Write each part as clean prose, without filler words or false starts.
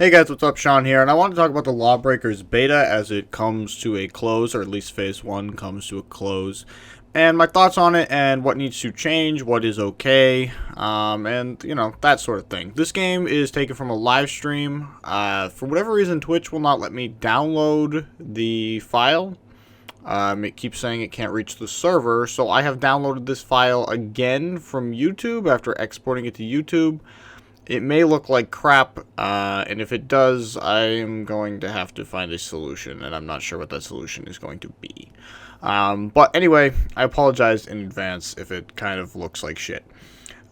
Hey guys, what's up? Sean here, and I want to talk about the LawBreakers beta as it comes to a close, or at least Phase 1 comes to a close, and my thoughts on it, and what needs to change, what is okay, and, that sort of thing. This game is taken from a live stream. For whatever reason, Twitch will not let me download the file. It keeps saying it can't reach the server, so I have downloaded this file again from YouTube after exporting it to YouTube. It may look like crap, and if it does, I am going to have to find a solution, and I'm not sure what that solution is going to be. But anyway, I apologize in advance if it kind of looks like shit.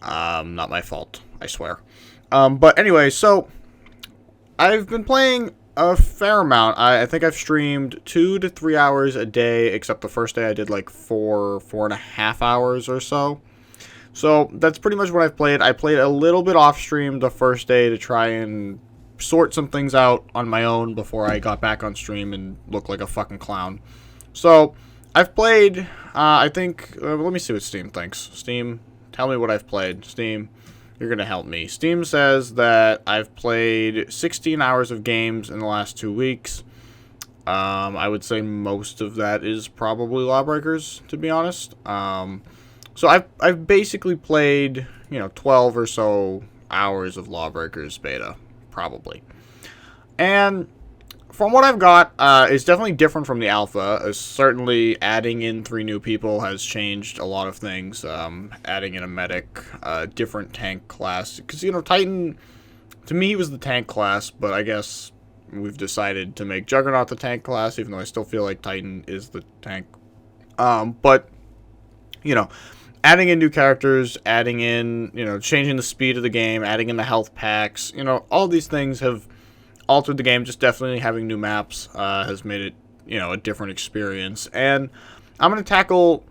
Not my fault, I swear. But anyway, so I've been playing a fair amount. I think I've streamed 2 to 3 hours a day, except the first day I did like 4.5 hours or so. So that's pretty much what I've played. I played a little bit off stream the first day to try and sort some things out on my own before I got back on stream and looked like a fucking clown. So I've played, I think, let me see what Steam thinks. Steam, tell me what I've played. Steam, you're going to help me. Steam says that I've played 16 hours of games in the last 2 weeks. I would say most of that is probably LawBreakers, to be honest. So I've basically played, 12 or so hours of LawBreakers beta, probably. And from what I've got, it's definitely different from the alpha. Certainly adding in 3 new people has changed a lot of things. Adding in a medic, different tank class. Because, Titan, to me, was the tank class, but I guess we've decided to make Juggernaut the tank class, even though I still feel like Titan is the tank. But, adding in new characters, adding in, changing the speed of the game, adding in the health packs, all these things have altered the game. Just definitely having new maps has made it, a different experience. And I'm going to tackle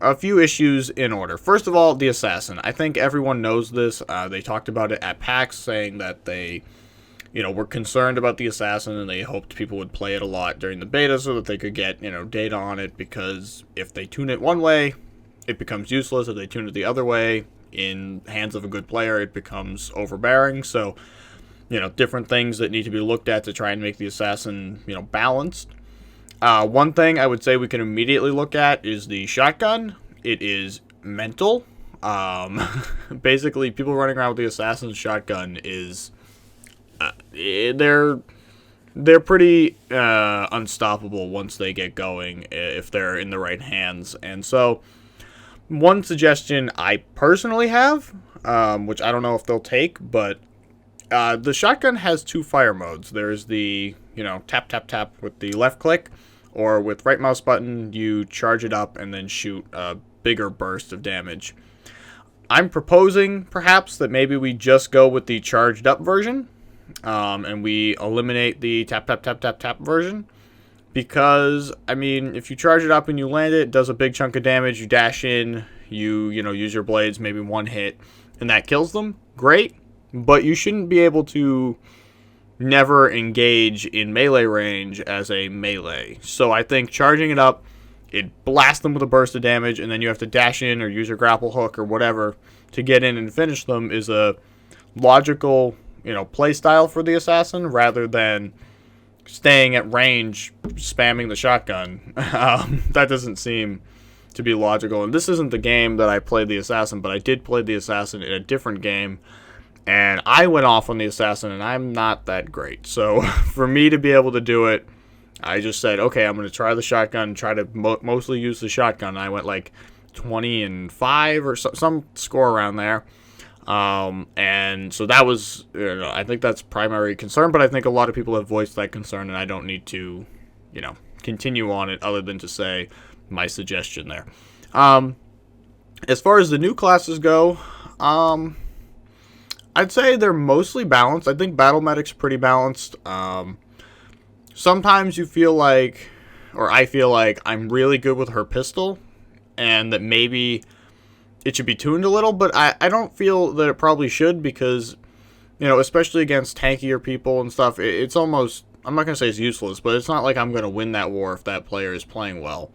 a few issues in order. First of all, the Assassin. I think everyone knows this. They talked about it at PAX, saying that they, were concerned about the Assassin, and they hoped people would play it a lot during the beta so that they could get, data on it, because if they tune it one way, it becomes useless. If they tune it the other way, in hands of a good player, it becomes overbearing. So, different things that need to be looked at to try and make the Assassin, balanced. One thing I would say we can immediately look at is the shotgun. It is mental. Basically, people running around with the Assassin's shotgun is... they're pretty unstoppable once they get going, if they're in the right hands. And so... one suggestion I personally have, which I don't know if they'll take, but the shotgun has 2 fire modes. There's the, tap, tap, tap with the left click, or with right mouse button, you charge it up and then shoot a bigger burst of damage. I'm proposing, perhaps, that maybe we just go with the charged up version, and we eliminate the tap, tap, tap, tap, tap version. Because, if you charge it up and you land it, it does a big chunk of damage, you dash in, you use your blades, maybe one hit, and that kills them. Great, but you shouldn't be able to never engage in melee range as a melee. So I think charging it up, it blasts them with a burst of damage, and then you have to dash in or use your grapple hook or whatever to get in and finish them is a logical, play style for the Assassin, rather than staying at range, spamming the shotgun. That doesn't seem to be logical. And this isn't the game that I played the Assassin, but I did play the Assassin in a different game, and I went off on the Assassin, and I'm not that great. So for me to be able to do it, I just said, okay, I'm going to try the shotgun, try to mostly use the shotgun. I went like 20-5 or some score around there. And so that was, I think that's primary concern, but I think a lot of people have voiced that concern, and I don't need to, continue on it other than to say my suggestion there. As far as the new classes go, I'd say they're mostly balanced. I think Battle Medic's pretty balanced. Sometimes you feel like, or I feel like I'm really good with her pistol, and that maybe it should be tuned a little, but I don't feel that it probably should, because, especially against tankier people and stuff, it's almost, I'm not going to say it's useless, but it's not like I'm going to win that war if that player is playing well.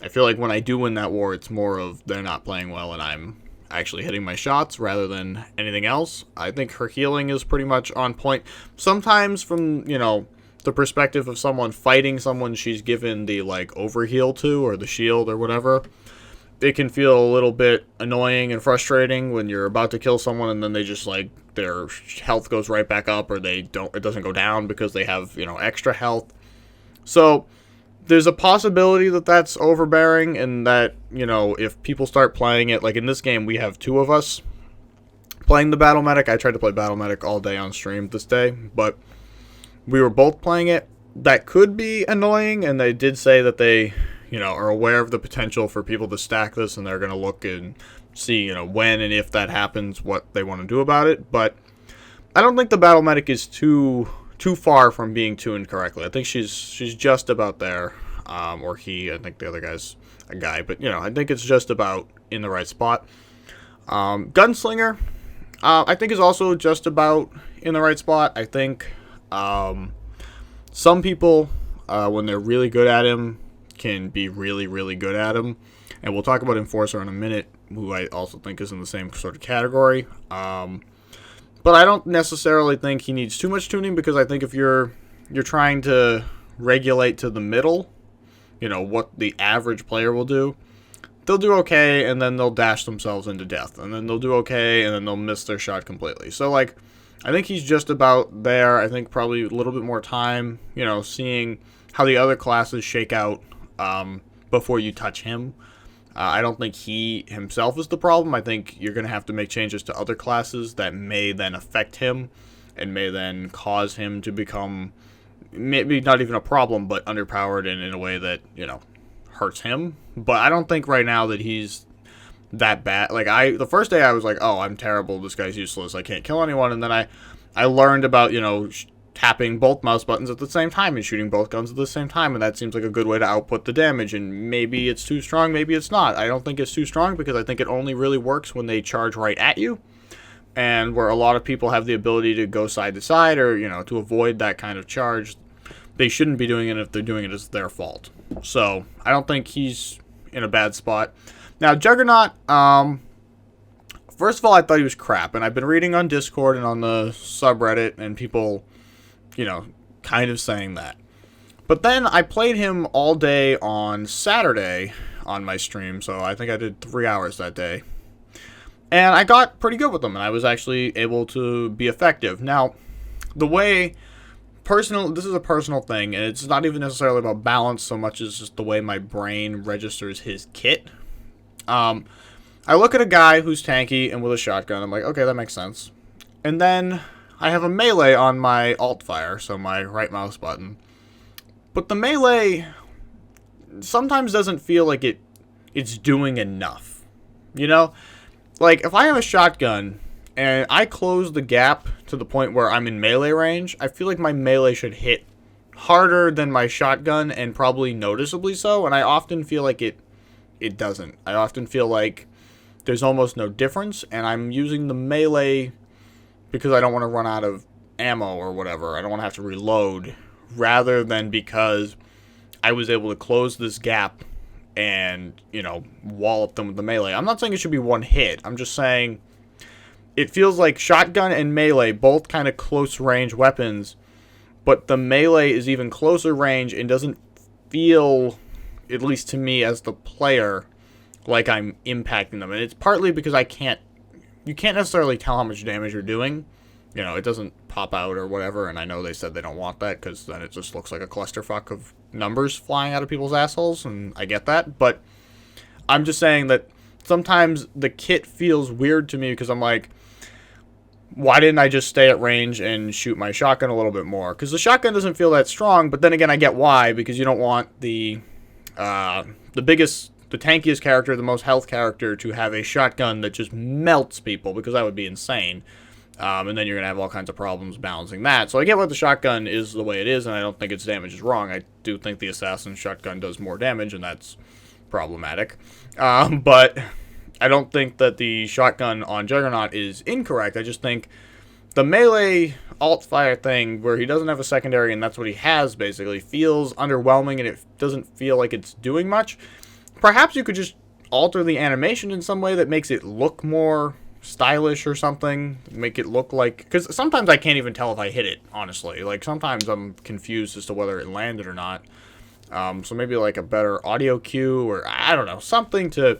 I feel like when I do win that war, it's more of they're not playing well and I'm actually hitting my shots rather than anything else. I think her healing is pretty much on point. Sometimes from, the perspective of someone fighting someone she's given the, overheal to, or the shield, or whatever, it can feel a little bit annoying and frustrating when you're about to kill someone and then they just, their health goes right back up, or it doesn't go down because they have, extra health. So there's a possibility that that's overbearing, and that, if people start playing it, like in this game, we have 2 of us playing the Battle Medic. I tried to play Battle Medic all day on stream this day, but we were both playing it. That could be annoying, and they did say that they, are aware of the potential for people to stack this, and they're going to look and see, when and if that happens, what they want to do about it. But I don't think the Battle Medic is too far from being tuned correctly. I think she's just about there, or he. I think the other guy's a guy, but I think it's just about in the right spot. Gunslinger, I think is also just about in the right spot. I think some people, when they're really good at him, can be really, really good at him. And we'll talk about Enforcer in a minute, who I also think is in the same sort of category. But I don't necessarily think he needs too much tuning, because I think if you're trying to regulate to the middle, what the average player will do, they'll do okay, and then they'll dash themselves into death. And then they'll do okay, and then they'll miss their shot completely. So, I think he's just about there. I think probably a little bit more time, seeing how the other classes shake out before you touch him. I don't think he himself is the problem. I think you're going to have to make changes to other classes that may then affect him and may then cause him to become maybe not even a problem, but underpowered and in a way that, hurts him. But I don't think right now that he's that bad. The first day I was like, oh, I'm terrible. This guy's useless. I can't kill anyone. And then I learned about, tapping both mouse buttons at the same time and shooting both guns at the same time, and that seems like a good way to output the damage. And maybe it's too strong, maybe it's not. I don't think it's too strong, because I think it only really works when they charge right at you, and where a lot of people have the ability to go side to side, or to avoid that kind of charge. They shouldn't be doing it. If they're doing it, it's their fault. So I don't think he's in a bad spot. Now, Juggernaut, first of all, I thought he was crap, and I've been reading on Discord and on the subreddit, and people, kind of saying that. But then I played him all day on Saturday on my stream, so I think I did 3 hours that day. And I got pretty good with him, and I was actually able to be effective. Now, this is a personal thing, and it's not even necessarily about balance so much as just the way my brain registers his kit. I look at a guy who's tanky and with a shotgun, I'm like, okay, that makes sense. And then I have a melee on my alt fire, so my right mouse button. But the melee sometimes doesn't feel like it's doing enough. If I have a shotgun and I close the gap to the point where I'm in melee range, I feel like my melee should hit harder than my shotgun, and probably noticeably so, and I often feel like it doesn't. I often feel like there's almost no difference, and I'm using the melee because I don't want to run out of ammo or whatever. I don't want to have to reload, rather than because I was able to close this gap and, wallop them with the melee. I'm not saying it should be one hit. I'm just saying it feels like shotgun and melee, both kind of close range weapons, but the melee is even closer range and doesn't feel, at least to me as the player, like I'm impacting them. And it's partly because you can't necessarily tell how much damage you're doing. It doesn't pop out or whatever, and I know they said they don't want that, because then it just looks like a clusterfuck of numbers flying out of people's assholes, and I get that. But I'm just saying that sometimes the kit feels weird to me, because I'm like, why didn't I just stay at range and shoot my shotgun a little bit more? Because the shotgun doesn't feel that strong, but then again, I get why, because you don't want the tankiest character, the most health character, to have a shotgun that just melts people, because that would be insane. And then you're going to have all kinds of problems balancing that. So I get why the shotgun is the way it is, and I don't think its damage is wrong. I do think the assassin shotgun does more damage, and that's problematic. But I don't think that the shotgun on Juggernaut is incorrect. I just think the melee alt-fire thing, where he doesn't have a secondary, and that's what he has, basically, feels underwhelming, and it doesn't feel like it's doing much. Perhaps you could just alter the animation in some way that makes it look more stylish or something. Make it look like, because sometimes I can't even tell if I hit it, honestly. Like, sometimes I'm confused as to whether it landed or not. So maybe like a better audio cue, or I don't know, something to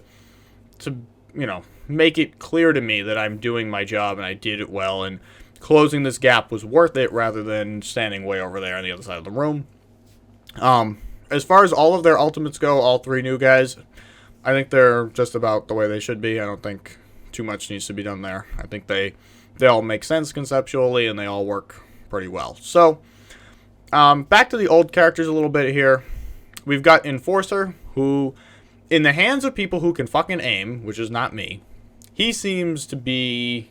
make it clear to me that I'm doing my job and I did it well, and closing this gap was worth it rather than standing way over there on the other side of the room. As far as all of their ultimates go, all three new guys, I think they're just about the way they should be. I don't think too much needs to be done there. I think they all make sense conceptually, and they all work pretty well. So, back to the old characters a little bit here. We've got Enforcer, who, in the hands of people who can fucking aim, which is not me, he seems to be,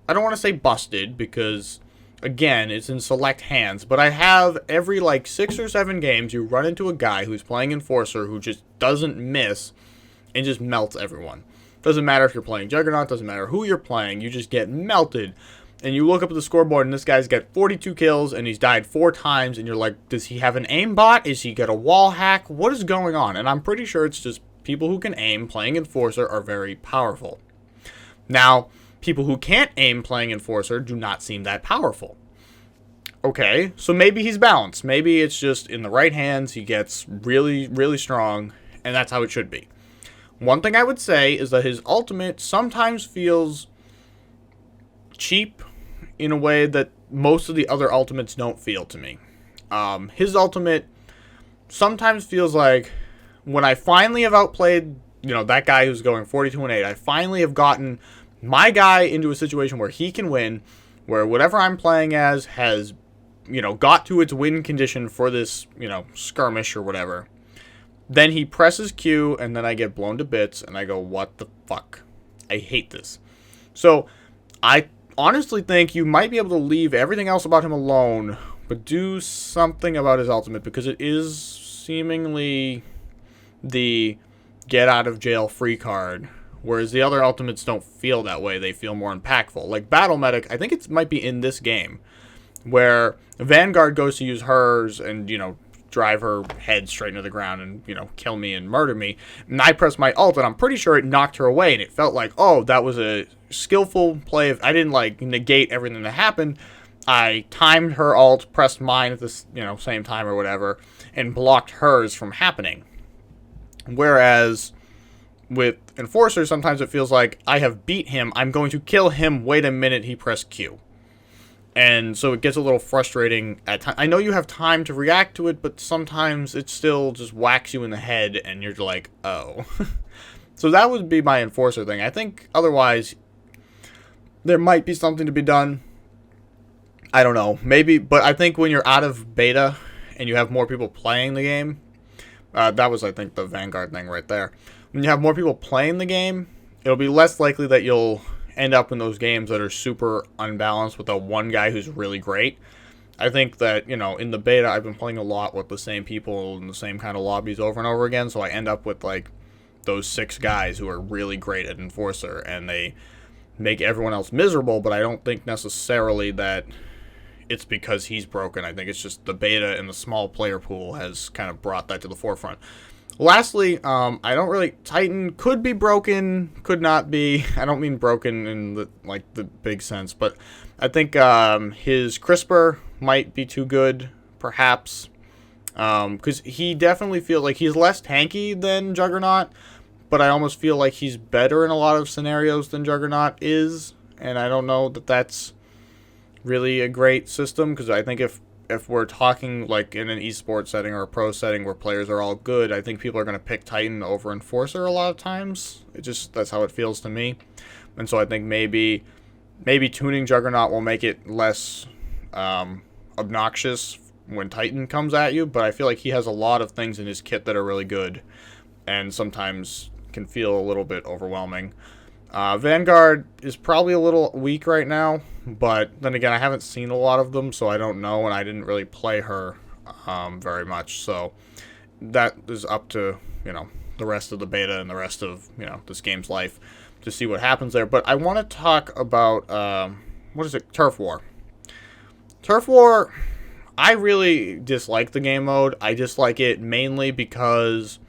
I don't want to say busted, because, again, it's in select hands, but I have every, 6 or 7 games, you run into a guy who's playing Enforcer who just doesn't miss and just melts everyone. Doesn't matter if you're playing Juggernaut, doesn't matter who you're playing, you just get melted. And you look up at the scoreboard, and this guy's got 42 kills, and he's died 4 times, and you're like, does he have an aimbot? Is he got a wall hack? What is going on? And I'm pretty sure it's just people who can aim playing Enforcer are very powerful. Now, people who can't aim playing Enforcer do not seem that powerful. Okay, so maybe he's balanced. Maybe it's just in the right hands, he gets really, really strong, and that's how it should be. One thing I would say is that his ultimate sometimes feels cheap in a way that most of the other ultimates don't feel to me. His ultimate sometimes feels like, when I finally have outplayed, that guy who's going 42-8, I finally have gotten my guy into a situation where he can win, where whatever I'm playing as has, got to its win condition for this, skirmish or whatever. Then he presses Q, and then I get blown to bits, and I go, what the fuck? I hate this. So, I honestly think you might be able to leave everything else about him alone, but do something about his ultimate, because it is seemingly the get out of jail free card, whereas the other ultimates don't feel that way. They feel more impactful. Like Battle Medic, I think it might be in this game, where Vanguard goes to use hers and, drive her head straight into the ground and, kill me and murder me. And I pressed my ult, and I'm pretty sure it knocked her away, and it felt like, oh, that was a skillful play. I didn't, negate everything that happened. I timed her ult, pressed mine at the, same time or whatever, and blocked hers from happening. Whereas with Enforcer, sometimes it feels like I have beat him, I'm going to kill him, wait a minute, he pressed Q. And so it gets a little frustrating at times. I know you have time to react to it, but sometimes it still just whacks you in the head, and you're like, oh. So that would be my Enforcer thing. I think otherwise, there might be something to be done. I don't know. Maybe, but I think when you're out of beta and you have more people playing the game, that was, I think, the Vanguard thing right there. When you have more people playing the game, it'll be less likely that you'll end up in those games that are super unbalanced with the one guy who's really great. I think that, in the beta, I've been playing a lot with the same people in the same kind of lobbies over and over again, so I end up with, those 6 guys who are really great at Enforcer, and they make everyone else miserable, but I don't think necessarily that it's because he's broken. I think it's just the beta and the small player pool has kind of brought that to the forefront. Lastly, I don't really... Titan could be broken, could not be. I don't mean broken in the big sense, but I think his CRISPR might be too good, perhaps. Because he definitely feels like he's less tanky than Juggernaut, but I almost feel like he's better in a lot of scenarios than Juggernaut is, and I don't know that that's really a great system, because I think if we're talking in an esports setting or a pro setting where players are all good, I think people are going to pick Titan over Enforcer a lot of times. That's how it feels to me. And so I think maybe tuning Juggernaut will make it less obnoxious when Titan comes at you, but I feel like he has a lot of things in his kit that are really good and sometimes can feel a little bit overwhelming. Vanguard is probably a little weak right now, but then again, I haven't seen a lot of them, so I don't know, and I didn't really play her very much, so that is up to, the rest of the beta and the rest of, this game's life to see what happens there. But I want to talk about, Turf War. Turf War, I really dislike the game mode. I dislike it mainly because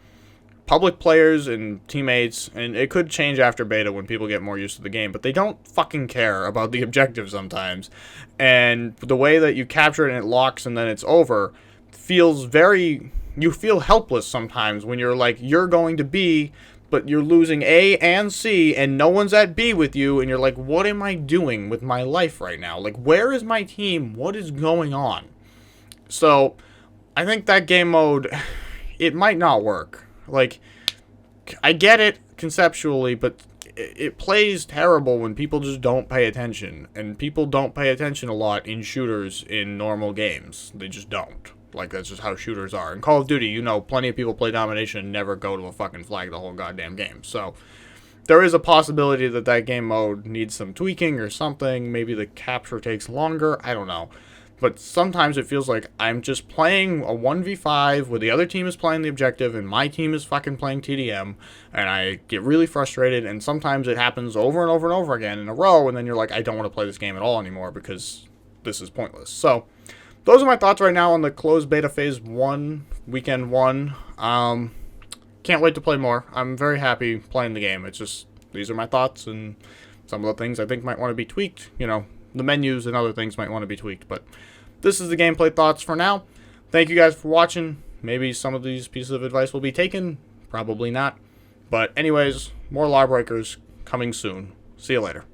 public players and teammates, and it could change after beta when people get more used to the game, but they don't fucking care about the objective sometimes. And the way that you capture it and it locks and then it's over feels very... You feel helpless sometimes when you're like, you're going to B, but you're losing A and C, and no one's at B with you, and you're like, what am I doing with my life right now? Like, where is my team? What is going on? So, I think that game mode, it might not work. Like, I get it conceptually, but it plays terrible when people just don't pay attention. And people don't pay attention a lot in shooters in normal games. They just don't. Like, that's just how shooters are. In Call of Duty, you know, plenty of people play domination and never go to a fucking flag the whole goddamn game. So, there is a possibility that that game mode needs some tweaking or something. Maybe the capture takes longer. I don't know. But sometimes it feels like I'm just playing a 1v5 where the other team is playing the objective and my team is fucking playing TDM. And I get really frustrated. And sometimes it happens over and over and over again in a row. And then you're like, I don't want to play this game at all anymore because this is pointless. So, those are my thoughts right now on the closed beta phase 1, weekend 1. Can't wait to play more. I'm very happy playing the game. It's just, these are my thoughts, and some of the things I think might want to be tweaked. You know, the menus and other things might want to be tweaked. But this is the gameplay thoughts for now. Thank you guys for watching. Maybe some of these pieces of advice will be taken. Probably not. But anyways, more LawBreakers coming soon. See you later.